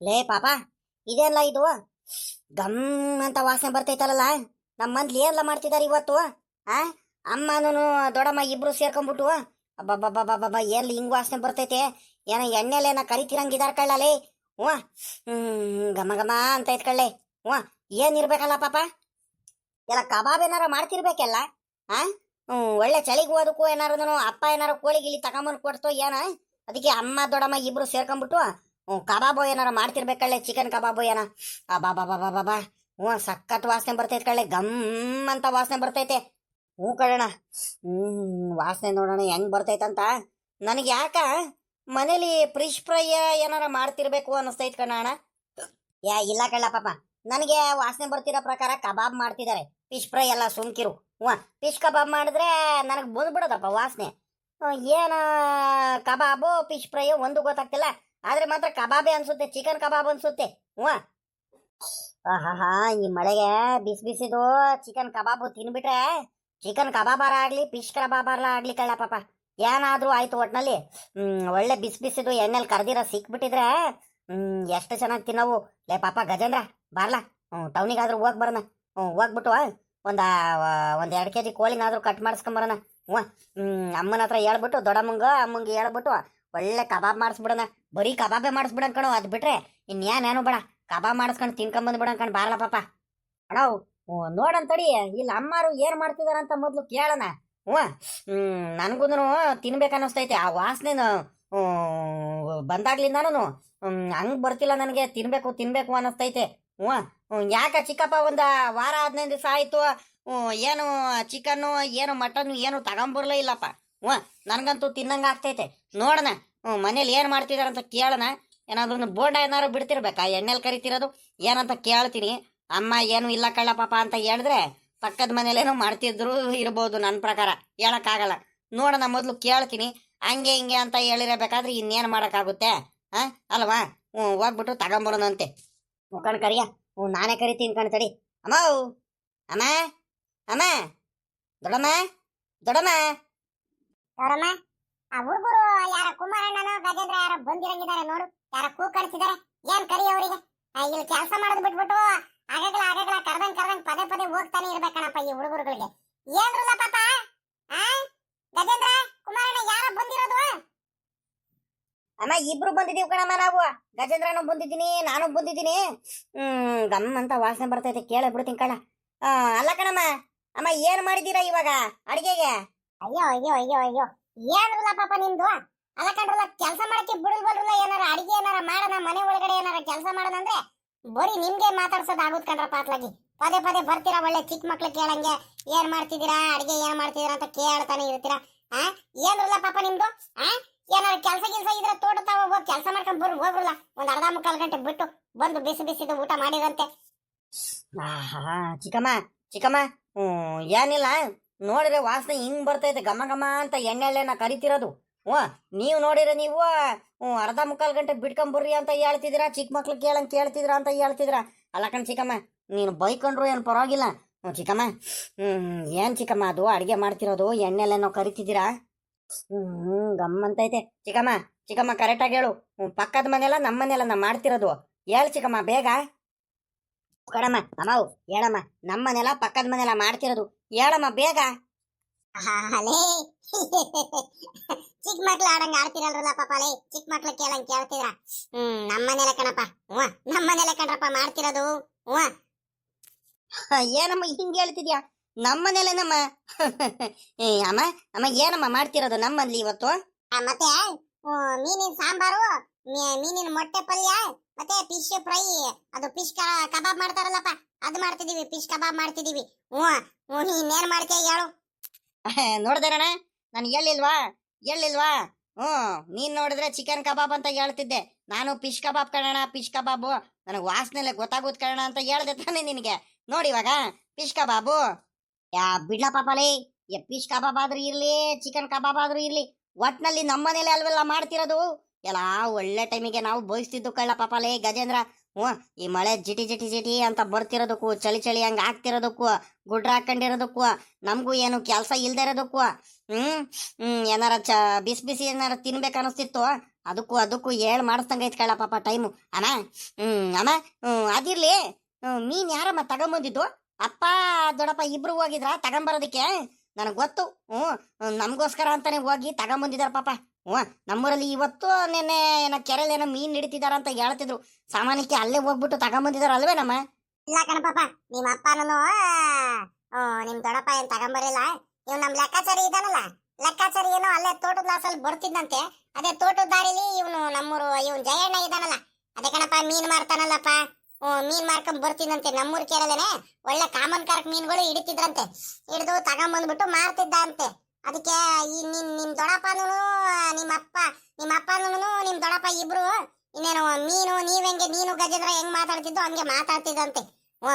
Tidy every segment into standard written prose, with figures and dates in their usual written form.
ಲೇ ಪಾಪ, ಇದೆಲ್ಲ ಇದು ಗಮ್ ಅಂತ ವಾಸನೆ ಬರ್ತೈತಲ್ಲ. ನಮ್ಮ ಮಂದ್ಲಿ ಏನೆಲ್ಲ ಮಾಡ್ತಿದಾರೆ ಇವತ್ತು? ಆ ಅಮ್ಮನೂ ದೊಡ್ಡಮ್ಮ ಇಬ್ರು ಸೇರ್ಕೊಂಡ್ಬಿಟ್ಟು ಅಬ್ಬಬ್ಬಬ್ಬಬ್ಬ ಎಲ್ಲಿ ಹಿಂಗ್ ವಾಸನೆ ಬರ್ತೈತೆ? ಏನ ಎಣ್ಣೆಲೇನ ಕರಿತಿರಂಗಿದಾರ ಕಳ್ಳಲೇ. ಹ್ಞೂ. ಘಮ ಘಮ ಅಂತ ಇಟ್ಕೊಳ್ಳೆ. ಹ್ಞೂ. ಏನಿರ್ಬೇಕಲ್ಲ ಪಾಪ, ಎಲ್ಲ ಕಬಾಬ್ ಏನಾರ ಮಾಡ್ತಿರ್ಬೇಕಲ್ಲ. ಆ ಒಳ್ಳೆ ಚಳಿಗೂ ಅದಕ್ಕೂ ಏನಾರು ಅಪ್ಪ ಏನಾರು ಕೋಳಿ ಗಿಳಿ ತಗೊಂಬಂದು ಕೊಡ್ತೋ ಏನ? ಅದಕ್ಕೆ ಅಮ್ಮ ದೊಡ್ಡಮ್ಮ ಇಬ್ರು ಸೇರ್ಕೊಂಡ್ಬಿಟ್ಟು ಕಬಾಬು ಏನಾರ ಮಾಡ್ತಿರ್ಬೇಕಳ್ಳೆ, ಚಿಕನ್ ಕಬಾಬು ಏನ. ಅಬಾಬಾಬಾಬಾಬಾ. ಹ್ಞೂ, ಸಖತ್ ವಾಸನೆ ಬರ್ತೈತೆ ಕಳ್ಳೆ, ಗಮ್ ಅಂತ ವಾಸನೆ ಬರ್ತೈತೆ. ಹ್ಞೂ ಕಳ್ಳಣ. ವಾಸನೆ ನೋಡೋಣ ಹೆಂಗ್ ಬರ್ತೈತಂತ. ನನಗೆ ಯಾಕ ಮನೇಲಿ ಫಿಶ್ ಫ್ರೈ ಏನಾರ ಮಾಡ್ತಿರ್ಬೇಕು ಅನ್ನಿಸ್ತೈತ್ ಕಣ. ಇಲ್ಲ ಕಳ್ಳ ಪಾಪ, ನನಗೆ ವಾಸನೆ ಬರ್ತಿರೋ ಪ್ರಕಾರ ಕಬಾಬ್ ಮಾಡ್ತಿದ್ದಾರೆ. ಫಿಶ್ ಫ್ರೈ ಎಲ್ಲ ಸುಮ್ಕಿರು. ಹ್ಞೂ, ಫಿಶ್ ಕಬಾಬ್ ಮಾಡಿದ್ರೆ ನನಗೆ ಬಂದ್ಬಿಡೋದಪ್ಪ ವಾಸನೆ. ಏನ ಕಬಾಬು ಫಿಶ್ ಫ್ರೈ ಒಂದು ಗೊತ್ತಾಗ್ತಿಲ್ಲ, ಆದ್ರೆ ಮಾತ್ರ ಕಬಾಬೇ ಅನ್ಸುತ್ತೆ, ಚಿಕನ್ ಕಬಾಬ್ ಅನ್ಸುತ್ತೆ. ಹ್ಞೂ. ಆಹಾ, ಈ ಮಳೆಗೆ ಬಿಸಿ ಬಿಸಿದು ಚಿಕನ್ ಕಬಾಬು ತಿನ್ಬಿಟ್ರೆ ಚಿಕನ್ ಕಬಾಬಾರ ಆಗ್ಲಿ ಫಿಶ್ ಕಬಾಬಾರ ಆಗ್ಲಿ ಕಳ್ಳ ಪಾಪ, ಏನಾದ್ರೂ ಆಯ್ತು ಒಟ್ನಲ್ಲಿ. ಒಳ್ಳೆ ಬಿಸಿ ಬಿಸಿದು ಎಣ್ಣೆಲಿ ಕರ್ದಿರ ಸಿಕ್ಬಿಟ್ಟಿದ್ರೆ ಎಷ್ಟು ಚೆನ್ನಾಗಿ ತಿನ್ನವು. ಲೇ ಪಾಪ ಗಜೇಂದ್ರ, ಬಾರ್ಲಾ ಟೌನಿಗಾದ್ರೂ ಹೋಗಿ ಬರೋಣ. ಹೋಗ್ಬಿಟ್ಟು ಒಂದ್ 2 kg ಕೋಳಿನಾದ್ರೂ ಕಟ್ ಮಾಡಿಸ್ಕೊಂಬರೋಣ. ಹ್ಞೂ. ಅಮ್ಮನ ಹತ್ರ ಹೇಳ್ಬಿಟ್ಟು ಅಮ್ಮಂಗೆ ಹೇಳ್ಬಿಟ್ಟು ಒಳ್ಳೆ ಕಬಾಬ್ ಮಾಡಿಸ್ಬಿಡೋಣ. ಬರೀ ಕಬಾಬೇ ಮಾಡಿಸ್ಬಿಡೋಣ ಕಣೋ, ಅದು ಬಿಟ್ರೆ ಇನ್ನೇನೇನು ಬೇಡ, ಕಬಾಬ್ ಮಾಡಿಸ್ಕೊಂಡು ತಿನ್ಕೊಂಬಂದ್ಬಿಡೋಣ ಕಣ್. ಬಾರ್ಲಾ ಪಾಪ ಅಣ್ಣವ್. ನೋಡಂತಡಿ ಇಲ್ಲಿ ಅಮ್ಮಾರು ಏನ್ ಮಾಡ್ತಿದಾರಂತ ಮೊದ್ಲು ಕೇಳೋಣ. ಹ್ಞೂ. ನನ್ಗೂ ತಿನ್ಬೇಕನ್ನಿಸ್ತೈತೆ. ಆ ವಾಸನೆನು ಬಂದಾಗ್ಲಿಂದಾನು ಹಂಗ್ ಬರ್ತಿಲ್ಲ ನನಗೆ, ತಿನ್ಬೇಕು ಅನ್ನಿಸ್ತೈತೆ. ಹ್ಞೂ. ಯಾಕ ಚಿಕ್ಕಪ್ಪ ಒಂದ ವಾರ 15 ದಿವಸ ಆಯ್ತು, ಏನು ಚಿಕನ್ನು ಏನು ಮಟನ್ನು ಏನು ತಗೊಂಬರ್ಲೇ ಇಲ್ಲಪ್ಪ. ಹ್ಞೂ. ನನ್ಗಂತೂ ತಿನ್ನಂಗ ಆಗ್ತೈತೆ. ನೋಡೋಣ ಮನೇಲಿ ಏನ್ ಮಾಡ್ತಿದಾರಂತ ಕೇಳೋಣ. ಏನಾದ್ರು ಬೋಂಡ ಏನಾದ್ರು ಬಿಡ್ತಿರ್ಬೇಕಾ ಎಣ್ಣೆಲ್ ಕರಿತಿರೋದು ಏನಂತ ಕೇಳ್ತೀನಿ. ಅಮ್ಮ ಏನು ಇಲ್ಲ ಕಳ್ಳ ಪಾಪ ಅಂತ ಹೇಳಿದ್ರೆ ಪಕ್ಕದ ಮನೇಲೇನೋ ಮಾಡ್ತಿದ್ರು ಇರ್ಬೋದು, ನನ್ನ ಪ್ರಕಾರ ಹೇಳಕ್ಕಾಗಲ್ಲ. ನೋಡೋಣ ಮೊದ್ಲು ಕೇಳ್ತೀನಿ. ಹಂಗೆ ಹಿಂಗೆ ಅಂತ ಹೇಳಿರಬೇಕಾದ್ರೆ ಇನ್ನೇನು ಮಾಡೋಕ್ಕಾಗುತ್ತೆ? ಅಲ್ವಾ? ಹೋಗ್ಬಿಟ್ಟು ತಗೊಂಬರೋಣಂತೆ. ಕಣ್ ಕರಿಯ. ನಾನೇ ಕರಿತೀನಿ ಕಣ್ ತಡಿ. ಅಮ್ಮ, ಅಮ್ಮ, ಅಮ್ಮ, ದೊಡ್ಡಮ್ಮ, ದೊಡ್ಡಮ್ಮ. ಅವರಮ್ಮ, ಆ ಹುಡುಗರು ಯಾರ ಕುಮಾರಣ್ಣನೋ ಗಜೇಂದ್ರ ಯಾರೋ ಬಂದಿರಂಗಿದ್ದಾರೆ ನೋಡು. ಯಾರ ಕೂ ಕಳಿಸಿದ್ದಾರೆ. ಏನ್ ಕರಿ ಅವರಿಗೆ? ಇಲ್ಲಿ ಕೆಲಸ ಮಾಡೋದು ಬಿಟ್ಬಿಟ್ಟು ಆಗಾಗಲ ಕರ್ದಂಗ್ ಪದೇ ಹೋಗ್ತಾನೆ ಇರ್ಬೇಕಣಪ್ಪ ಈ ಹುಡುಗರುಗಳಿಗೆ. ಏನ್ರಲ್ಲ ಪಾಪ? ಗಜೇಂದ್ರ, ಕುಮಾರಣ್ಣ ಯಾರೋ ಬಂದಿರೋದು? ಅಮ್ಮ, ಇಬ್ರು ಬಂದಿದೀವಿ ಕಣಮ್ಮ ನಾವು. ಗಜೇಂದ್ರನು ಬಂದಿದ್ದೀನಿ, ನಾನು ಬಂದಿದ್ದೀನಿ. ಗಮ್ ಅಂತ ವಾಸನೆ ಬರ್ತೈತೆ, ಕೇಳ ಬಿಡ್ತೀನಿ ಕಣ. ಅಲ್ಲ ಕಣಮ್ಮ, ಅಮ್ಮ ಏನ್ ಮಾಡಿದೀರಾ ಇವಾಗ ಅಡಿಗೆಗೆ? ಅಯ್ಯೋ ಏನ್ರಲ್ಲ ಪಾಪ ನಿಮ್ದು? ಅಲ್ಲ ಕಣ್ರಲ್ಲ, ಕೆಲಸ ಮಾಡಕ್ಕೆ ಬಿಡಲ್ವಲ್ರಲ್ಲ. ಏನಾರ ಅಡಿಗೆ ಏನಾರ ಮಾಡೋಣ, ಮನೆ ಒಳಗಡೆ ಏನಾರ ಕೆಲಸ ಮಾಡೋಣ ಅಂದ್ರೆ ಬರೀ ನಿಮ್ಗೆ ಮಾತಾಡ್ಸೋದು ಆಗುತ್ ಕಣ್ರಪ್ಪ. ಅತ್ಲಾಗಿ ಪದೇ ಬರ್ತೀರಾ, ಒಳ್ಳೆ ಚಿಕ್ಕ ಮಕ್ಳು ಕೇಳಂಗೆ ಏನ್ ಮಾಡ್ತಿದ್ದೀರಾ, ಅಡಿಗೆ ಏನ್ ಮಾಡ್ತಿದ್ದೀರಾ ಅಂತ ಕೇಳ್ತಾನೆ ಇರ್ತೀರಾ. ಏನ್ರಲ್ಲ ಪಾಪ ನಿಮ್ದು? ಏನಾರ ಕೆಲಸ ಇದ್ರೆ ತೋಟ ತಾವ ಹೋಗಿ ಕೆಲಸ ಮಾಡ್ಕೊಂಡ್ ಹೋಗ್ರಲ್ಲ. ಒಂದ್ 1/2 ಗಂಟೆ ಬಿಟ್ಟು ಬಂದು ಬಿಸಿದು ಊಟ ಮಾಡಿರಂತೆ. ಚಿಕ್ಕಮ್ಮ, ಏನಿಲ್ಲ, ನೋಡಿದ್ರೆ ವಾಸನೆ ಹಿಂಗ್ ಬರ್ತೈತೆ, ಘಮ ಘಮ ಅಂತ ಎಣ್ಣೆಲೆನ ಕರಿತಿರೋದು. ನೀವು ನೋಡಿದ್ರೆ ನೀವು 1/2 ಗಂಟೆ ಬಿಟ್ಕೊಂಬರ್ರಿ ಅಂತ ಹೇಳ್ತಿದ್ದೀರಾ, ಚಿಕ್ಕ ಮಕ್ಳು ಕೇಳ್ತಿದ್ರ ಅಂತ ಹೇಳ್ತಿದ್ರ. ಅಲ್ಲ ಕಣ್ ಚಿಕ್ಕಮ್ಮ, ನೀನು ಬೈಕೊಂಡ್ರು ಏನು ಪರವಾಗಿಲ್ಲ. ಚಿಕ್ಕಮ್ಮ, ಏನ್ ಚಿಕ್ಕಮ್ಮ ಅದು ಅಡಿಗೆ ಮಾಡ್ತಿರೋದು ಎಣ್ಣೆಲೆನೋ ಕರಿತಿದ್ದೀರಾ? ಗಮ್ಮಂತೈತೆ. ಚಿಕ್ಕಮ್ಮ ಕರೆಕ್ಟಾಗಿ ಹೇಳು. ಪಕ್ಕದ ಮನೆಲ್ಲ ನಮ್ಮ ಮನೆಲ್ಲ ನಾ ಮಾಡ್ತಿರೋದು ಹೇಳು ಚಿಕ್ಕಮ್ಮ ಬೇಗ. ಕಡಮ್ಮ ಅಮ್ಮವು ಹೇಳಮ್ಮ, ನಮ್ಮ ಮನೆಲ್ಲ ಪಕ್ಕದ ಮನೆಲ್ಲ ಮಾಡ್ತಿರೋದು ಹೇಳಮ್ಮ ಬೇಗ. ಚಿಕ್ಕ ಮಕ್ಳು ಆಡಂಗ ಆಡ್ತಿರಲ್ರಲ್ಲ ಪಾಪಾಲೇ, ಚಿಕ್ಕ ಮಕ್ಳು ಕೇಳ್ತಿದ್ರ. ನಮ್ಮನೆಲ್ಲ ಕಣಪ್ಪ. ನಮ್ಮನೆಲ್ಲ ಕಣ್ರಪ್ಪ ಮಾಡ್ತಿರೋದು. ಏನಮ್ಮ ಹಿಂಗೆ ಹೇಳ್ತಿದ್ಯಾ? ನಮ್ಮನೇಲೇನಮ್ಮ? ಅಮ್ಮ ಏನಮ್ಮ ಮಾಡ್ತಿರೋದು ನಮ್ಮಲ್ಲಿ ಇವತ್ತು? ಮತ್ತೆ ಮೀನಿನ ಸಾಂಬಾರು, ಮೀನಿನ ಮೊಟ್ಟೆ ಪಲ್ಯ, ಮತ್ತೆ ಫಿಶ್ ಫ್ರೈ, ಅದು ಫಿಶ್ ಕಬಾಬ್ ಮಾಡ್ತಾರಲ್ಲಪ್ಪ, ಅದು ಮಾಡ್ತಿದೀವಿ. ಫಿಶ್ ಕಬಾಬ್ ಮಾಡ್ತಿದೀವಿ. ಇನ್ನೇನ್ ಮಾಡ್ತೀಯ ಹೇಳು? ನೋಡ್ದೇನಣ್ಣ, ನಾನು ಹೇಳಿಲ್ವಾ? ನೀನ್ ನೋಡಿದ್ರೆ ಚಿಕನ್ ಕಬಾಬ್ ಅಂತ ಹೇಳ್ತಿದ್ದೆ, ನಾನು ಫಿಶ್ ಕಬಾಬ್ ಕಣಣ, ಫಿಶ್ ಕಬಾಬು ನನಗೆ ವಾಸನೆಲೆ ಗೊತ್ತಾಗೋದ್ ಕಣ ಅಂತ ಹೇಳ್ದೆ ತಾನೆ ನಿನಗೆ. ನೋಡಿ ಇವಾಗ ಫಿಶ್ ಕಬಾಬು. ಬಿಡ್ಲಾ ಪಾಪಾಲೇ, ಫಿಶ್ ಕಬಾಬ್ ಆದ್ರೂ ಇರ್ಲಿ, ಚಿಕನ್ ಕಬಾಬ್ ಆದ್ರೂ ಇರ್ಲಿ, ಒಟ್ನಲ್ಲಿ ನಮ್ಮನೇಲೆ ಅಲ್ವೆಲ್ಲ ಮಾಡ್ತಿರೋದು. ಎಲ್ಲ ಒಳ್ಳೆ ಟೈಮಿಗೆ ನಾವು ಬಯಸ್ತಿದ್ದು ಕಳ್ಳ ಪಾಪಾಲೇ ಗಜೇಂದ್ರ. ಈ ಮಳೆ ಜಿಟಿ ಅಂತ ಬರ್ತಿರೋದಕ್ಕೂ, ಚಳಿ ಹಂಗ ಆಗ್ತಿರೋದಕ್ಕೂ, ಗುಡ್ರ ಹಾಕೊಂಡಿರೋದಕ್ಕೂ, ನಮಗೂ ಏನು ಕೆಲಸ ಇಲ್ದೇ ಇರೋದಕ್ಕೂ, ಏನಾರ ಬಿಸಿ ಏನಾರ ತಿನ್ಬೇಕು ಅನಿಸ್ತಿತ್ತು. ಅದಕ್ಕೂ ಹೇಳ್ ಮಾಡಿಸ್ದಂಗೈತ್ ಕಳ್ಳ ಪಾಪ ಟೈಮು. ಅಮ್ಮ ಅಮ್ಮ ಅದಿರ್ಲಿ, ಮೀನ್ ಯಾರಮ್ಮ ತಗೊಂಬಂದಿದ್ದು? ಅಪ್ಪ ದೊಡ್ಡಪ್ಪ ಇಬ್ರು ಹೋಗಿದ್ರ ತಗೊಂಬರೋದಕ್ಕೆ? ನನಗೆ ಗೊತ್ತು. ನಮಗೋಸ್ಕರ ಅಂತಾನೆ ಹೋಗಿ ತಗೊಂಬಂದಿದಾರ ಪಾಪ. ನಮ್ಮೂರಲ್ಲಿ ಇವತ್ತು ನೆನ್ನೆ ಏನೋ ಕೆರೆಯಲ್ಲಿ ಏನೋ ಮೀನ್ ಹಿಡಿತಿದಾರ ಅಂತ ಹೇಳ್ತಿದ್ರು. ಸಾಮಾನ್ಯಕ್ಕೆ ಅಲ್ಲೇ ಹೋಗ್ಬಿಟ್ಟು ತಗೊಂಬಂದಿದಾರ ಅಲ್ವೇನಮ್ಮ? ಇಲ್ಲ ಕಣ ಪಾಪ, ನಿಮ್ಮ ಅಪ್ಪನೂ ನಿಮ್ ದೊಡ್ಡಪ್ಪ ಏನ್ ತಗೊಂಬರಿಲ್ಲ. ಇವ್ ನಮ್ ಲೆಕ್ಕಾಚಾರಿ ಇದಾನಲ್ಲ, ಲೆಕ್ಕಾಚಾರಿ ಏನೋ ಅಲ್ಲೇ ತೋಟದ ಲಾಸಲ್ಲಿ ಬರ್ತಿದ್ದಂತೆ. ಅದೇ ತೋಟದ ದಾರಿಲಿ ಇವನು ನಮ್ಮೂರು ಇವನ್ ಜಯಣ್ಣ ಇದಾನಲ್ಲ, ಅದೇ ಕಣಪ್ಪ ಮೀನ್ ಮಾರ್ತಾನಲ್ಲಪ್ಪ, ಮೀನ್ ಮಾರ್ಕೊಂಡ್ ಬರ್ತಿದ್ದಂತೆ. ನಮ್ಮೂರ್ ಕೇರಳನೆ ಒಳ್ಳೆ ಕಾಮನ್ ಕಾರ್ಕ್ ಮೀನ್ಗಳು ಹಿಡಿತಿದ್ರಂತೆ. ಹಿಡಿದು ತಗೊಂಬಂದ್ಬಿಟ್ಟು ಮಾರ್ತಿದ್ದ ಅಂತೆ. ಅದಕ್ಕೆ ಈ ನಿಮ್ ದೊಡ್ಡಪ್ಪನೂ ನಿಮ್ಮ ಅಪ್ಪನೂ ನಿಮ್ ದೊಡ್ಡಪ್ಪ ಇಬ್ರು ಇನ್ನೇನು ಮೀನು ನೀನು ಗಜೇಂದ್ರ ಹೆಂಗ್ ಮಾತಾಡ್ತಿದ್ದು ಹಂಗೆ ಮಾತಾಡ್ತಿದ್ದಂತೆ.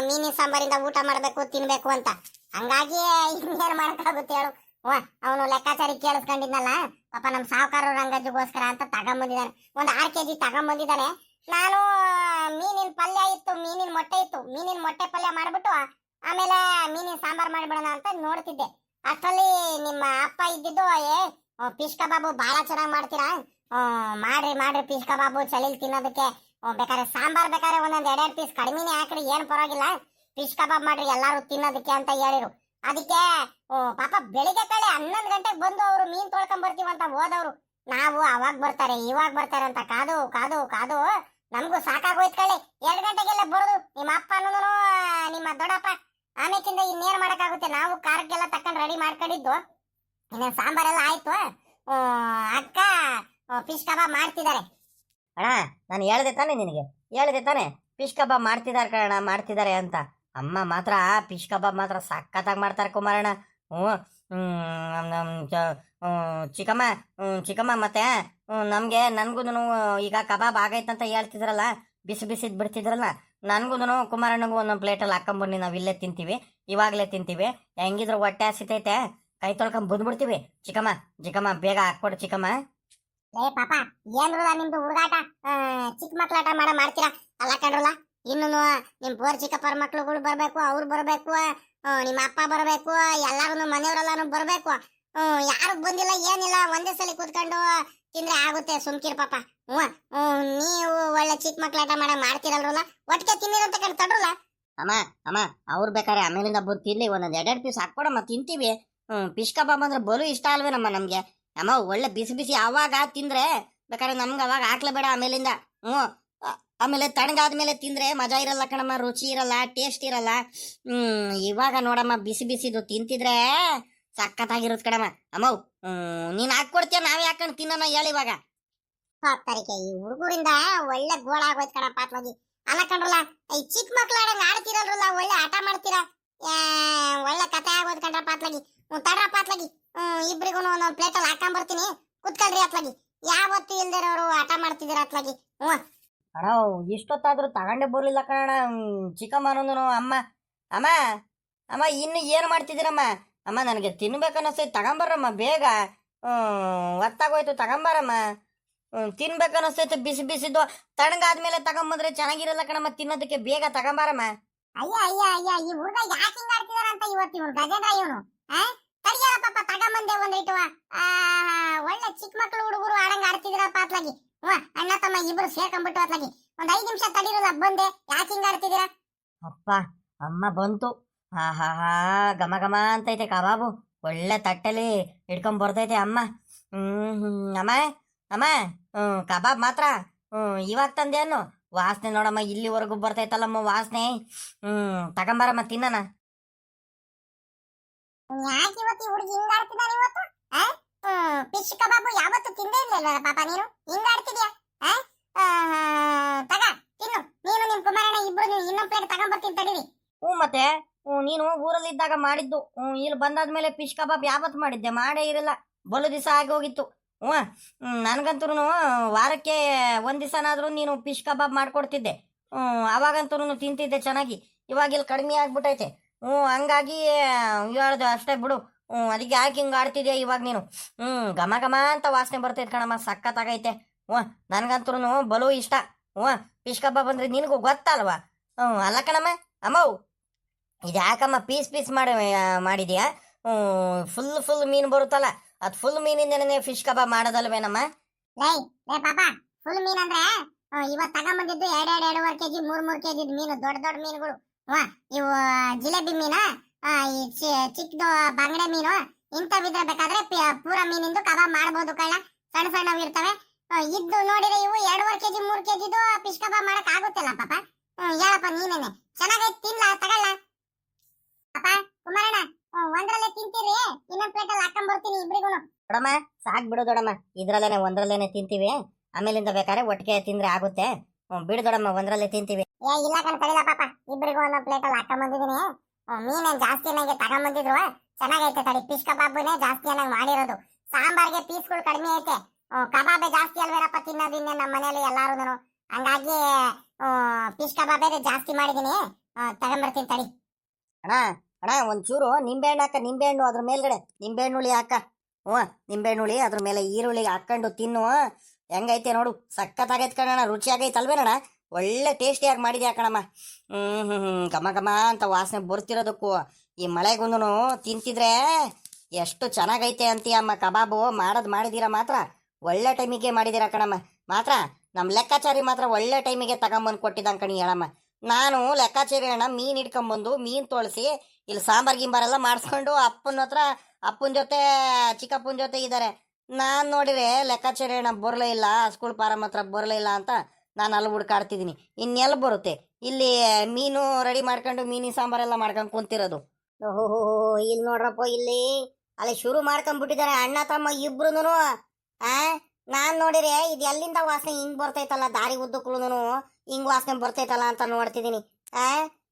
ಮೀನಿನ ಸಾಂಬಾರಿಂದ ಊಟ ಮಾಡ್ಬೇಕು ತಿನ್ಬೇಕು ಅಂತ. ಹಂಗಾಗಿ ಇನ್ನೇನ್ ಮಾಡಕ್ಕಾಗುತ್ತೆ ಹೇಳು. ಅವನು ಲೆಕ್ಕಾಚಾರಿ ಕೇಳಿಸ್ಕೊಂಡಿದ್ನಲ್ಲ ಪಾಪ, ನಮ್ ಸಾವುಕಾರ ರಂಗಜ್ಜಿಗೋಸ್ಕರ ಅಂತ ತಗೊಂಬಂದಿದ್ದಾನೆ. 6 kg ತಗೊಂಬಂದಿದ್ದಾನೆ. ನಾನು ಮೀನಿನ ಪಲ್ಯ ಇತ್ತು, ಮೀನಿನ ಮೊಟ್ಟೆ ಇತ್ತು, ಮೀನಿನ ಮೊಟ್ಟೆ ಪಲ್ಯ ಮಾಡ್ಬಿಟ್ಟು ಆಮೇಲೆ ಮೀನಿನ ಸಾಂಬಾರ್ ಮಾಡ್ಬಿಡೋಣ ಅಂತ ನೋಡ್ತಿದ್ದೆ. ಅಷ್ಟರಲ್ಲಿ ನಿಮ್ಮ ಅಪ್ಪ ಇದ್ದಿದ್ದು, ಫಿಶ್ ಕಬಾಬು ಬಹಳ ಚೆನ್ನಾಗಿ ಮಾಡ್ತೀರಾ, ಮಾಡ್ರಿ ಫಿಶ್ ಕಬಾಬು ಚಳಿಲ್ ತಿನ್ನೋದಕ್ಕೆ. ಬೇಕಾದ್ರೆ ಸಾಂಬಾರ್ ಬೇಕಾದ್ರೆ ಒಂದೊಂದ್ 2 ಪೀಸ್ ಕಡಿಮೆನೆ ಹಾಕ್ರಿ, ಏನ್ ಪರವಾಗಿಲ್ಲ, ಫಿಶ್ ಕಬಾಬ್ ಮಾಡ್ರಿ ಎಲ್ಲಾರು ತಿನ್ನೋದಕ್ಕೆ ಅಂತ ಹೇಳಿರು. ಅದಕ್ಕೆ ಪಾಪ ಬೆಳಿಗ್ಗೆ ಕಳೆ 11 ಗಂಟೆಗೆ ಬಂದು ಅವರು ಮೀನ್ ತೊಳ್ಕೊಂಡ್ ಬರ್ತೀವಂತ ಹೋದವ್ರು. ನಾವು ಅವಾಗ ಬರ್ತಾರೆ ಇವಾಗ ಬರ್ತಾರೆ ಅಂತ ಕಾದು ನಮಗೂ ಸಾಕಾಗೋಯ್ತು ಕಳೆ. 2 ಗಂಟೆಗೆಲ್ಲ ಬರೋದು ನಿಮ್ಮ ಅಪ್ಪನೂ ನಿಮ್ಮ ದೊಡ್ಡಪ್ಪ. ಆಮೇಕಿಂದ ಇನ್ನೇನ್ ಮಾಡಕ್ಕಾಗುತ್ತೆ, ನಾವು ಕಾರ್ಗೆಲ್ಲ ತಕೊಂಡ್ ರೆಡಿ ಮಾಡ್ಕೊಂಡಿದ್ದು. ಇನ್ನೇನ್ ಸಾಂಬಾರೆಲ್ಲ ಆಯ್ತು. ಅಕ್ಕ ಫಿಶ್ ಕಬಾಬ್ ಮಾಡ್ತಿದ್ದಾರೆ. ಅಣ್ಣ ನಾನು ಹೇಳ್ದೆ ತಾನೆ ಫಿಶ್ ಕಬಾಬ್ ಮಾಡ್ತಿದ್ದಾರೆ ಅಂತ. ಅಮ್ಮ ಮಾತ್ರ ಫಿಶ್ ಕಬಾಬ್ ಮಾತ್ರ ಸಖತ್ತಾಗಿ ಮಾಡ್ತಾರೆ ಕುಮಾರಣ್ಣ. ಚಿಕ್ಕಮ್ಮ ಮತ್ತೆ ನನ್ಗೂ ಈಗ ಕಬಾಬ್ ಆಗೈತಂತ ಹೇಳ್ತಿದ್ರಲ್ಲ, ಬಿಸಿದ್ ಬಿಡ್ತಿದ್ರಲ್ಲ, ನನ್ಗೂ ಕುಮಾರಣ್ಣಗೂ ಒಂದೊಂದು ಪ್ಲೇಟಲ್ಲಿ ಹಾಕೊಂಬನ್ನಿ, ನಾವು ಇಲ್ಲೇ ತಿಂತೀವಿ, ಇವಾಗಲೇ ತಿಂತೀವಿ. ಹೆಂಗಿದ್ರು ಹೊಟ್ಟೆ ಹಸಿತೈತೆ, ಕೈ ತೊಳ್ಕೊಂಡ್ ಬಂದ್ಬಿಡ್ತೀವಿ. ಚಿಕ್ಕಮ್ಮ ಬೇಗ ಹಾಕ್ಕೊಡು ಚಿಕ್ಕಮ್ಮ. ಏ ಪಾಪ ಏನ್ರಲ್ಲ ನಿಮ್ದು ಹುಡುಗಾಟ, ಚಿಕ್ಕ ಮಕ್ಳಾಟ ಮಾಡ್ತೀರಾ ಅಲ್ಲ ಕಣ್ರಲ್ಲ. ಇನ್ನು ನಿಮ್ ಬೋರ್ ಚಿಕ್ಕಪ್ಪರ ಮಕ್ಳುಗಳು ಬರ್ಬೇಕು, ಅವ್ರು ಬರ್ಬೇಕು, ನಿಮ್ಮ ಅಪ್ಪ ಬರ್ಬೇಕು, ಎಲ್ಲಾರು ಮನೆಯವರೆಲ್ಲಾನು ಬರ್ಬೇಕು. ಯಾರು ಬಂದಿಲ್ಲ ಏನಿಲ್ಲ, ಒಂದೇ ಸಲ ಕೂತ್ಕೊಂಡು ತಿಂದ್ರೆ ಆಗುತ್ತೆ, ಸುಮ್ಕಿರ್ ಪಾಪ. ನೀವು ಒಳ್ಳೆ ಚಿಕ್ಕ ಮಕ್ಳಾಟ ಮಾಡ್ತೀರಲ್ರಲ್ಲ, ಒಟ್ಟಿಗೆ ತಿನ್ನಿರಂತ ಕಣ್ ತಡ್ರಲ್ಲ. ಅಮ್ಮ ಅವ್ರು ಬೇಕಾರೆ ಆಮೇಲಿಂದ ಬಂದು ತಿನ್ಲಿ, ಒಂದೊಂದು 2 ಪೀಸ್ ಹಾಕ್ಕೊಡಮ್ಮ ತಿಂತೀವಿ. ಫಿಶ್ ಕಬಾಬ್ ಅಂದ್ರೆ ಬಲು ಇಷ್ಟ ಅಲ್ವೇನಮ್ಮ ನಮ್ಗೆ. ಅಮ್ಮ ಒಳ್ಳೆ ಬಿಸಿ ಆವಾಗ ತಿಂದ್ರೆ ಬೇಕಾದ್ರೆ ನಮ್ಗೆ ಅವಾಗ ಹಾಕ್ಲೇಬೇಡ ಆಮೇಲಿಂದ. ಆಮೇಲೆ ತಣ್ಣಗಾದ್ಮೇಲೆ ತಿಂದ್ರೆ ಮಜಾ ಇರಲ್ಲ ಕಣಮ್ಮ, ರುಚಿ ಇರಲ್ಲ, ಟೇಸ್ಟ್ ಇರಲ್ಲ. ಇವಾಗ ನೋಡಮ್ಮ ಬಿಸಿದು ತಿಂತಿದ್ರೆ ಸಖತ್ತಾಗಿರುತ್ತೆ ಕಣಮ್ಮ. ಅಮ್ಮವ್ ನೀನ್ ಹಾಕೊಡ್ತೀಯ, ನಾವೇ ಹಾಕೊಂಡು ತಿನ್ನೋಣ ಹೇಳಿ ಇವಾಗ. ಹೋಗ್ತಾರಿಕೆ ಈ ಹುಡುಗರಿಂದ ಒಳ್ಳೆ ಗೋಳ ಆಗೋಯ್ತು ಕಣ ಪಾತ್ಲಾಗಿ. ಅಲ್ಲ ಕಣ್ರಲ್ಲ, ಈ ಚಿಕ್ಕ ಮಕ್ಳು ಆಡಂಗ್ ಆಡ್ತಿರಲ್ರಲ್ಲ, ಒಳ್ಳೆ ಆಟ ಮಾಡ್ತೀರಾ, ಒಳ್ಳೆ ಕತೆ ಆಗೋದ್ ಕಣ್ರ ಪಾತ್ಲಾಗಿ. ತಡ್ರ ಪಾತ್ಲಾಗಿ, ಇಬ್ರಿಗೂ ಒಂದೊಂದ್ ಪ್ಲೇಟಲ್ಲಿ ಹಾಕೊಂಡ್ ಬರ್ತೀನಿ, ಕುತ್ಕೊಳ್ರಿ ಅತ್ಲಾಗಿ. ಯಾವತ್ತು ಇಲ್ದಿರೋರು ಆಟ ಮಾಡ್ತಿದ್ದೀರ ಅತ್ಲಾಗಿ. ಅಣ್ಣ ಇಷ್ಟೊತ್ತಾದ್ರೂ ತಗೊಂಡೇ ಬರ್ಲಿಲ್ಲ ಕಣ ಚಿಕ್ಕಮ್ಮನೊಂದು. ಅಮ್ಮ ಇನ್ನು ಏನು ಮಾಡ್ತಿದ್ದೀರಮ್ಮ? ಅಮ್ಮ ನನಗೆ ತಿನ್ಬೇಕನ್ನಿಸ್ತೈತೆ, ತಗೊಂಬರ್ರಮ್ಮ ಬೇಗ, ಹೊತ್ತಾಗೋಯ್ತು, ತಗೊಂಬರಮ್ಮ. ತಿನ್ಬೇಕನ್ನಿಸ್ತೈತೆ ಬಿಸಿದ್ದು. ತಣ್ಣಗಾದ್ಮೇಲೆ ತಗೊಂಬಂದ್ರೆ ಚೆನ್ನಾಗಿರಲ್ಲ ಕಣಮ್ಮ ತಿನ್ನೋದಕ್ಕೆ, ಬೇಗ ತಗೊಂಬರಮ್ಮ. ಅಯ್ಯ ಈ ಹುಡುಗ ಯಾಕೆ ಹಿಂಗ ಆಡ್ತಿದಾರ ಅಂತ ಇವತ್ತು ಇವನು ಗಜೇಂದ್ರ ಇವನು ತಡಿಯಲ್ಲ ಪಾಪ, ತಗೊಂಬಂದೆ ಒಂದಿಟ್ಟು. ಒಳ್ಳೆ ಚಿಕ್ಕ ಮಕ್ಳು ಹುಡುಗರು ಆಡಂಗ ಆಡ್ತಿದ್ರ ಪಾತ್ಲಾಗಿ. ಅಣ್ಣ ತಮ್ಮ ಇಬ್ರು ಸೇರ್ಕೊಂಡ್ಬಿಟ್ಟು ಅತ್ಲಾಗಿ ಒಂದ್ 5 ನಿಮಿಷ ತಡಿರಲ್ಲ, ಬಂದೆ. ಯಾಕೆ ಹಿಂಗ ಆಡ್ತಿದ್ದೀರಾ? ಅಪ್ಪ ಅಮ್ಮ ಬಂತು. ಹಾ ಘಮ ಅಂತೈತೆ ಕಬಾಬು, ಒಳ್ಳೆ ತಟ್ಟೆಲಿ ಹಿಡ್ಕೊಂಡ್ ಬರ್ತೈತೆ ಅಮ್ಮ. ಅಮ್ಮ ಕಬಾಬ್ ಮಾತ್ರ ಇವಾಗ ತಂದೇನು ವಾಸನೆ ನೋಡಮ್ಮ, ಇಲ್ಲಿವರೆಗೂ ಬರ್ತೈತಲ್ಲಮ್ಮ ವಾಸನೆ. ತಗೊಂಬರಮ್ಮ ತಿನ್ನಣ. ಯಾಕೆ ಇವತ್ತು ಹುಡುಗಿ ಹಿಂಗ ಆಡ್ತಿದ್ದಾರೆ ಇವತ್ತು? ಫಿಶ್ ಕಬಾಬು ಯಾವತ್ತು ತಿಂದೇ ಇರ್ಲಿಲ್ವ ಪಾಪ ನೀನು? ಹಿಂಗ ಆಡ್ತಿದ್ಯಾ? ತಗ ತಿನ್ನು, ನೀನು ನಿಮ್ ಕುಮಾರಣ್ಣ ಇಬ್ರು ಇನ್ನೊಂದ್ ಪ್ಲೇಟ್ ತಗೊಂಡ್ಬರ್ತೀನಿ ತಡೀರಿ. ಮತ್ತೆ ನೀನು ಊರಲ್ಲಿದ್ದಾಗ ಮಾಡಿದ್ದು, ಇಲ್ಲಿ ಬಂದಾದ್ಮೇಲೆ ಫಿಶ್ ಕಬಾಬ್ ಯಾವತ್ತು ಮಾಡಿದ್ದೆ? ಮಾಡೇ ಇರಲ್ಲ, ಬಲು ದಿವಸ ಆಗಿ ಹೋಗಿತ್ತು. ನನಗಂತೂ ವಾರಕ್ಕೆ 1 ದಿವಸನಾದ್ರೂ ನೀನು ಫಿಶ್ ಕಬಾಬ್ ಮಾಡ್ಕೊಡ್ತಿದ್ದೆ. ಅವಾಗಂತೂ ತಿಂತಿದ್ದೆ ಚೆನ್ನಾಗಿ. ಇವಾಗ ಇಲ್ಲಿ ಕಡಿಮೆ ಆಗ್ಬಿಟ್ಟೈತೆ. ಹಂಗಾಗಿ ಹೇಳ್ದೆ ಅಷ್ಟೇ ಬಿಡು. ಅದಕ್ಕೆ ಯಾಕೆ ಹಿಂಗೆ ಆಡ್ತಿದ್ಯಾ ಇವಾಗ ನೀನು? ಘಮ ಅಂತ ವಾಸನೆ ಬರ್ತೈತೆ ಕಣಮ್ಮ, ಸಖತ್ತಾಗೈತೆ. ನನಗಂತೂ ಬಲು ಇಷ್ಟ. ಫಿಶ್ ಕಬಾಬ್ ಅಂದ್ರೆ ನಿನಗೂ ಗೊತ್ತಲ್ವಾ? ಅಲ್ಲ ಕಣಮ್ಮ. ಅಮ್ಮವು ಇದು ಯಾಕಮ್ಮ ಪೀಸ್ ಮಾಡಿದ್ಯಾ? ಫುಲ್ ಮೀನು ಬರುತ್ತಲ್ಲ, ಅದು ಫುಲ್ ಮೀನಿಂದನೇ ಫಿಶ್ ಕಬಾಬ್ ಮಾಡೋದಲ್ವೇನಮ್ಮ? ಲೇ ಪಾಪ ಫುಲ್ ಮೀನ್ ಅಂದ್ರೆ ಇವತ್ ತಗೊಂಬಂದಿದ್ದು 2.5 ಕೆಜಿ 3 ಕೆಜಿ ಮೀನು ದೊಡ್ಡ ದೊಡ್ಡ ಮೀನುಗಳು ಇವು ಜಿಲೇಬಿ ಮೀನ ಈ ಚಿಕ್ಕದು ಬಂಗಡೆ ಮೀನು ಇಂಥವಿದ್ರೆ ಬೇಕಾದ್ರೆ ಪೂರ ಮೀನಿಂದು ಕಬಾಬ್ ಮಾಡ್ಬೋದು ಕಳ್ಳ ಸಣ್ಣ ಸಣ್ಣವು ಇರ್ತವೆ ಇದ್ದು ನೋಡಿದ್ರೆ ಇವು 2.5 ಕೆಜಿ 3 ಕೆಜಿದು ಫಿಶ್ ಕಬಾಬ್ ಮಾಡಕ್ ಆಗುತ್ತಿಲ್ಲ ಪಾಪ ಹೇಳಪ್ಪ ನೀನೇನೆ ಚೆನ್ನಾಗೈತೆ ತಿನ್ಲಾ ತಗೊಳ್ಳ ಪಾಪ ಕುಮಾರಣ್ಣ ಒಂದ್ರಲ್ಲೇ ತಿಂತೀರಿ ಇನ್ನೊಂದ್ ಪ್ಲೇಟ್ ಅಲ್ಲಿ ಹಾಕೊಂಡ್ ಬರ್ತೀನಿ ಇಬ್ರಿಗೂ ದೊಡಮ್ಮ ಸಾಕ್ ಬಿಡು ದೊಡಮ್ಮ ಇದ್ರಲ್ಲೇನೆ ಒಂದ್ರಲ್ಲೇನೆ ತಿಂತೀವಿ ಆಮೇಲಿಂದ ಬೇಕಾದ್ರೆ ಒಟ್ಟಿಗೆ ತಿಂದ್ರೆ ಆಗುತ್ತೆ ಬಿಡು ದೊಡಮ್ಮ ಒಂದ್ರಲ್ಲೇ ತಿಂತೀವಿ ಇಲ್ಲ ಕಣ್ ತಡಿಲ ಪಾಪ ಇಬ್ರಿಗೂ ಒಂದೊಂದ್ ಪ್ಲೇಟ್ ಅಲ್ಲಿ ಹಾಕೊಂಡ್ ಬಂದಿದ್ದೀನಿ ಮೀನೇನ್ ಜಾಸ್ತಿ ನನಗೆ ತಗೊಂಡ್ಬಂದಿದ್ರು ಚೆನ್ನಾಗೈತೆ ತಡಿ ಫಿಶ್ ಕಬಾಬ್ನೇ ಜಾಸ್ತಿ ಏನಾಗ ಮಾಡಿರೋದು ಸಾಂಬಾರ್ಗೆ ಪೀಸ್ಗಳು ಕಡಿಮೆ ಐತೆ ಕಬಾಬೆ ಜಾಸ್ತಿ ಅಲ್ವೇರಪ್ಪ ತಿನ್ನೋದು ಇನ್ನೇ ನಮ್ಮ ಮನೇಲಿ ಎಲ್ಲಾರು ಹಂಗಾಗಿ ಫಿಶ್ ಕಬಾಬೆ ಜಾಸ್ತಿ ಮಾಡಿದೀನಿ ತಗೊಂಡ್ಬರ್ತೀನಿ ತಡಿ ಅಣ್ಣ ಅಣ್ಣ ಒಂಚೂರು ನಿಂಬೆಹಣ್ಣು ಹಾಕ ನಿಂಬೆಹಣ್ಣು ಅದ್ರ ಮೇಲ್ಗಡೆ ನಿಂಬೆಹಣ್ಣುಳಿ ಹಾಕ ನಿಂಬೆಹಣ್ಣುಳಿ ಅದ್ರ ಮೇಲೆ ಈರುಳ್ಳಿ ಹಾಕೊಂಡು ತಿನ್ನು ಹೆಂಗೈತೆ ನೋಡು ಸಖತ್ತಾಗೈತೆ ಕಣಣ್ಣ ರುಚಿಯಾಗೈತೆ ಅಲ್ವೇನಣ್ಣ ಒಳ್ಳೆ ಟೇಸ್ಟಿಯಾಗಿ ಮಾಡಿದ್ಯಾ ಕಣಮ್ಮ ಘಮ ಘಮ ಅಂತ ವಾಸನೆ ಬರ್ತಿರೋದಕ್ಕೂ ಈ ಮಳೆಗುಂದು ತಿಂತಿದ್ರೆ ಎಷ್ಟು ಚೆನ್ನಾಗೈತೆ ಅಂತೀಯಮ್ಮ ಕಬಾಬು ಮಾಡಿದೀರ ಮಾತ್ರ ಒಳ್ಳೆ ಟೈಮಿಗೆ ಮಾಡಿದೀರ ಕಣಮ್ಮ ಮಾತ್ರ ನಮ್ಮ ಲೆಕ್ಕಾಚಾರಿ ಮಾತ್ರ ಒಳ್ಳೆ ಟೈಮಿಗೆ ತಗೊಂಬಂದು ಕೊಟ್ಟಿದ್ದಂಗೆ ಕಣಿ ಹೇಳಮ್ಮ ನಾನು ಲೆಕ್ಕಾಚಾರಿ ಅಣ್ಣ ಮೀನು ಹಿಡ್ಕೊಂಬಂದು ಮೀನು ತೊಳಸಿ ಇಲ್ಲಿ ಸಾಂಬಾರ್ ಗಿಂಬಾರೆಲ್ಲ ಮಾಡಿಸ್ಕೊಂಡು ಅಪ್ಪನ ಜೊತೆ ಚಿಕ್ಕಪ್ಪನ ಜೊತೆ ಇದ್ದಾರೆ ನಾನು ನೋಡಿದ್ರೆ ಲೆಕ್ಕಾಚಾರಿ ಅಣ್ಣ ಬರಲೇ ಇಲ್ಲ ಸ್ಕೂಲ್ ಪಾರಮ್ ಹತ್ರ ಬರಲೇ ಇಲ್ಲ ಅಂತ ನಾನು ಅಲ್ಲಿ ಹುಡ್ಕಾಡ್ತಿದ್ದೀನಿ ಇನ್ನೆಲ್ಲ ಬರುತ್ತೆ ಇಲ್ಲಿ ಮೀನು ರೆಡಿ ಮಾಡ್ಕೊಂಡು ಮೀನಿನ ಸಾಂಬಾರೆಲ್ಲ ಮಾಡ್ಕೊಂಡು ಕುಂತಿರೋದು ಓಹೋ ಇಲ್ಲಿ ನೋಡ್ರಪ್ಪ ಇಲ್ಲಿ ಅಲ್ಲಿ ಶುರು ಮಾಡ್ಕೊಂಡ್ಬಿಟ್ಟಿದ್ದಾರೆ ಅಣ್ಣ ತಮ್ಮ ಇಬ್ರು ನಾನ್ ನೋಡಿದ್ರೆ ಇದು ಎಲ್ಲಿಂದ ವಾಸನೆ ಹಿಂಗ್ ಬರ್ತೈತಲ್ಲ ದಾರಿ ಉದ್ದಕ್ಕೂ ಹಿಂಗ್ ವಾಸನೆ ಬರ್ತೈತಲ್ಲ ಅಂತ ನೋಡ್ತಿದ್ದೀನಿ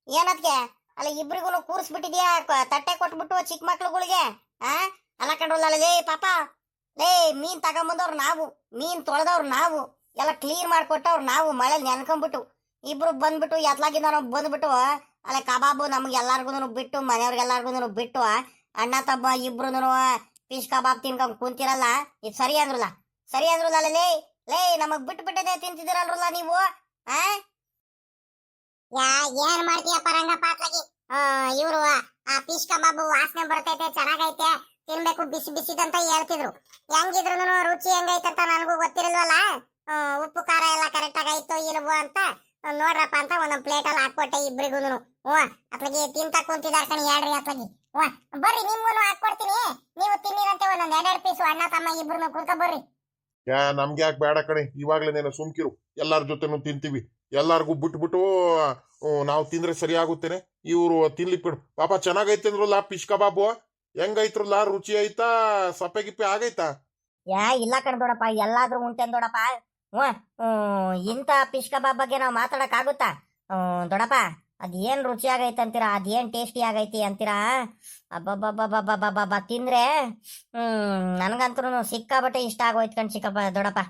ಏನದ್ಕೆ ಅಲ್ಲ ಇಬ್ರಿಗೂ ಕೂರಿಸ್ಬಿಟ್ಟಿದ್ಯಾ ತಟ್ಟೆ ಕೊಟ್ಬಿಟ್ಟು ಚಿಕ್ಕ ಮಕ್ಳುಗಳಿಗೆ ಅಲ್ಲ ಕಂಡ್ರಲ್ಲ ಲೇ ಪಾಪ ಲೇ ಮೀನ್ ತಗೊಂಬಂದವ್ರು ನಾವು ಮೀನ್ ತೊಳೆದವ್ರು ನಾವು ಎಲ್ಲ ಕ್ಲೀನ್ ಮಾಡ್ಕೊಟ್ಟವ್ರು ನಾವು ಮಳೆ ನೆನ್ಕೊಂಡ್ಬಿಟ್ಟು ಇಬ್ರು ಬಂದ್ಬಿಟ್ಟು ಎತ್ಲಾಗಿಂದ ನಾವು ಬಂದ್ಬಿಟ್ಟು ಅಲ್ಲ ಕಬಾಬು ನಮ್ಗೆ ಎಲ್ಲಾರ್ಗು ಬಿಟ್ಟು ಮನೆಯವ್ರಿಗೆಲ್ಲಾರ್ಗು ಬಿಟ್ಟು ಅಣ್ಣ ತಮ್ಮ ಇಬ್ರು ಫಿಶ್ ಕಬಾಬ್ ತಿನ್ಕೊಂಡ್ ಕುಂತಿರಲ್ಲ ಇದು ಸರಿ ಅಂದ್ರಲ್ಲ ಲೇ ಲೇ ನಮಗ್ ಬಿಟ್ಟದೆ ತಿಂತಿದಿರಲ್ರಲ್ಲ ನೀವು ಏನ್ ಮಾಡ್ತೀಯಪ್ಪ ರಂಗಪ್ಪ ಅತ್ಲಾಗಿ ಇವ್ರು ಆ ಫಿಶ್ ಕಬಾಬು ವಾಸನೆ ಬರ್ತೈತೆ ಚೆನ್ನಾಗೈತೆ ತಿನ್ಬೇಕು ಬಿಸಿ ಬಿಸಿದಂತ ಹೇಳ್ತಿದ್ರು ಹೆಂಗಿದ್ರು ರುಚಿ ಹೆಂಗೈತಂತ ನನಗೂ ಗೊತ್ತಿರಲ್ವಲ್ಲ ಉಪ್ಪು ಖಾರ ಎಲ್ಲ ಕರೆಕ್ಟ್ ಆಗೈತೋ ಇಲ್ವೋ ಅಂತ ನೋಡ್ರಪ್ಪ ಅಂತ ಒಂದೊಂದ್ ಪ್ಲೇಟ್ ಅಲ್ಲಿ ಹಾಕೊಟ್ಟೆ ಇಬ್ರಿಗೂ ಅತ್ಲಾಗಿ ತಿಂತ ಕುಂತಿದಾರ ಕಣಿ ಹೇಳ್ರಿ ಅತ್ಲಾಗಿ ಬರ್ರಿ ನಿಮ್ಗೂ ಹಾಕೊಡ್ತೀನಿ ನೀವು ತಿನ್ನಿರಂತೆ ಒಂದೊಂದ್ 2 ಪೀಸು ಅಣ್ಣ ತಮ್ಮ ಇಬ್ರು ಕುಂತ ಬರ್ರಿ ನಮ್ಗೆ ಯಾಕೆ ಬೇಡ ಕಣೆ ಇವಾಗ್ಲೇ ನೀನು ಸುಮ್ಕಿರು ಎಲ್ಲಾರ ಜೊತೆನೂ ತಿಂತೀವಿ ಎಲ್ಲಾರ್ಗು ಬಿಟ್ಬಿಟ್ಟು ನಾವು ತಿಂದ್ರೆ ಸರಿ ಆಗುತ್ತೇನೆ ಇವ್ರು ತಿನ್ಲಿಕ್ ಬಿಡು ಪಾಪ ಚೆನ್ನಾಗೈತೆ ಅಂದ್ರಲ್ಲ ಫಿಶ್ ಕಬಾಬು ಹೆಂಗೈತ್ರಲ್ಲ ರುಚಿ ಐತಾ ಸಪ್ಪೆ ಗಿಪ್ಪೆ ಆಗೈತಾ ಇಲ್ಲ ಕಣ್ ಎಲ್ಲಾದ್ರೂ ಉಂಟೇನ್ ದೊಡಪ್ಪ ಇಂಥ ಫಿಶ್ ಕಬಾಬ್ ಬಗ್ಗೆ ನಾವು ಮಾತಾಡಕ್ ಆಗುತ್ತಾ ದೊಡಪ್ಪ ಅದೇನ್ ರುಚಿ ಆಗೈತೆ ಅಂತೀರಾ ಅದೇನ್ ಟೇಸ್ಟಿ ಆಗೈತಿ ಅಂತೀರಾ ಅಬ್ಬಬ್ಬಬ್ಬಬ್ಬಬ್ಬಬ್ಬ ತಿಂದ್ರೆ ನನ್ಗಂತೂ ಸಿಕ್ಕಾಬಟ್ಟೆ ಇಷ್ಟ ಆಗೋಯ್ತು ಕಣ್ ಚಿಕ್ಕಪ್ಪ ದೊಡಪ್ಪ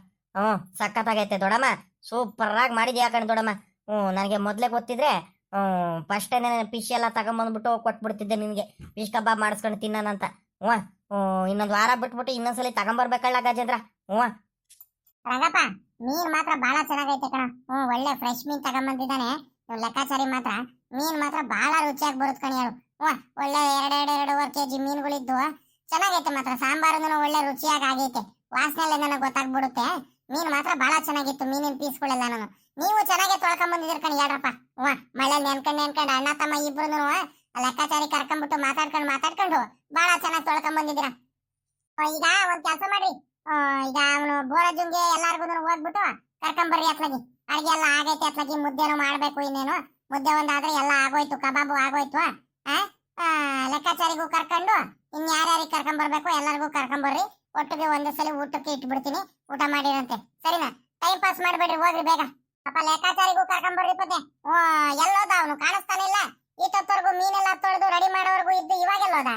ಸಖತ್ತಾಗೈತೆ ದೊಡಮ್ಮ ಸೂಪರ್ ಆಗಿ ಮಾಡಿದ್ಯಾ ಕಣ್ ದೊಡಮ್ಮ ನನಗೆ ಮೊದ್ಲೇ ಗೊತ್ತಿದ್ರೆ ಫಸ್ಟ್ ಫಿಶ್ ಎಲ್ಲ ತಗೊಂಬಂದ್ಬಿಟ್ಟು ಕೊಟ್ಬಿಡ್ತಿದ್ದೆ ನಿನ್ಗೆ ಫಿಶ್ ಕಬಾಬ್ ಮಾಡಿಸ್ಕೊಂಡು ತಿನ್ನೋಣಂತ ಇನ್ನೊಂದು ವಾರ ಬಿಟ್ಬಿಟ್ಟು ಇನ್ನೊಂದ್ಸಲಿ ತಗೊಂಬರ್ಬೇಕಲ್ಲ ಗಜೇಂದ್ರ ರಂಗಪ್ಪ ಮೀನ್ ಮಾತ್ರ ಬಹಳ ಚೆನ್ನಾಗೈತೆ ಕಣ ಒಳ್ಳೆ ಫ್ರೆಶ್ ಮೀನ್ ತಗೊಂಬಂದಿದ್ದಾನೆ ಲೆಕ್ಕಾಚಾರಿ ಮಾತ್ರ ಮೀನ್ ಮಾತ್ರ ಬಹಳ ರುಚಿಯಾಗಿ ಬರುತ್ತೆ ಕಣಿ ಹೇಳು ಒಳ್ಳೆ 2.5 ಕೆಜಿ ಮೀನುಗಳಿದ್ದು ಚೆನ್ನಾಗೈತೆ ಮಾತ್ರ ಸಾಂಬಾರು ಒಳ್ಳೆ ರುಚಿಯಾಗಿ ಆಗೈತೆ ವಾಸನೆಲ್ಲ ನನಗೆ ಗೊತ್ತಾಗ್ಬಿಡುತ್ತೆ ಮೀನ್ ಮಾತ್ರ ಬಹಳ ಚೆನ್ನಾಗಿತ್ತು ಮೀನಿನ ಪೀಸ್ಗಳೆಲ್ಲ ನೀವು ಚೆನ್ನಾಗಿ ತೊಳ್ಕೊಂಡ್ ಬಂದಿದ್ದೀರ ಕಣಿ ಹೇಳ್ರಪ್ಪ ಮಳೆ ನೆನ್ಕೊಂಡು ಅಣ್ಣ ತಮ್ಮ ಇಬ್ರು ಲೆಕ್ಕಾಚಾರಿ ಕರ್ಕೊಂಡ್ಬಿಟ್ಟು ಮಾತಾಡ್ಕೊಂಡು ಬಹಳ ಚೆನ್ನಾಗಿ ತೊಳ್ಕೊಂಡ್ ಬಂದಿದ್ದೀರ ಈಗ ಒಂದ್ ಕೆಲಸ ಮಾಡ್ರಿ ಈಗ ಅವನು ಬೋರಜುಂಗೆ ಎಲ್ಲಾರ್ಗು ಹೋಗ್ಬಿಟ್ಟು ಕರ್ಕೊಂಬರ್ರಿ ಅತ್ಲಾಗಿ ಅಡಿಗೆ ಎಲ್ಲ ಆಗೈತೆ ಅತ್ಲಾಗಿ ಮುದ್ದೆನೂ ಮಾಡ್ಬೇಕು ಇನ್ನೇನು ಮುದ್ದೆ ಒಂದಾದ್ರೆ ಎಲ್ಲ ಆಗೋಯ್ತು ಕಬಾಬು ಆಗೋಯ್ತು ಲೆಕ್ಕಾಚಾರಿಗೂ ಕರ್ಕೊಂಡು ಯಾರ್ಯಾರಿಗೆ ಕರ್ಕೊಂಬರ್ಬೇಕು ಎಲ್ಲರಿಗೂ ಕರ್ಕೊಂಬರ್ರಿ ಒಟ್ಟಿಗೆ ಒಂದೇ ಸಲ ಊಟಕ್ಕೆ ಇಟ್ಬಿಡ್ತೀನಿ ಊಟ ಮಾಡಿರಂತೆ ಸರಿನಾ ಟೈಮ್ ಪಾಸ್ ಮಾಡ್ಬೇಡ್ರಿ ಹೋಗ್ರಿ ಬೇಗ ಪಾಪ ಲೆಕ್ಕಾಚಾರಿಗೂ ಕರ್ಕೊಂಬರ್ರಿ ಪತ್ತೆ ಎಲ್ಲೋದ ಅವನು ಕಾಣಿಸ್ತಾನಿಲ್ಲ ಇಷ್ಟೊತ್ತವರೆಗೂ ಮೀನೆಲ್ಲ ತೊಳೆದು ರೆಡಿ ಮಾಡೋವರೆಗೂ ಇದ್ದು ಇವಾಗೆಲ್ಲೋದ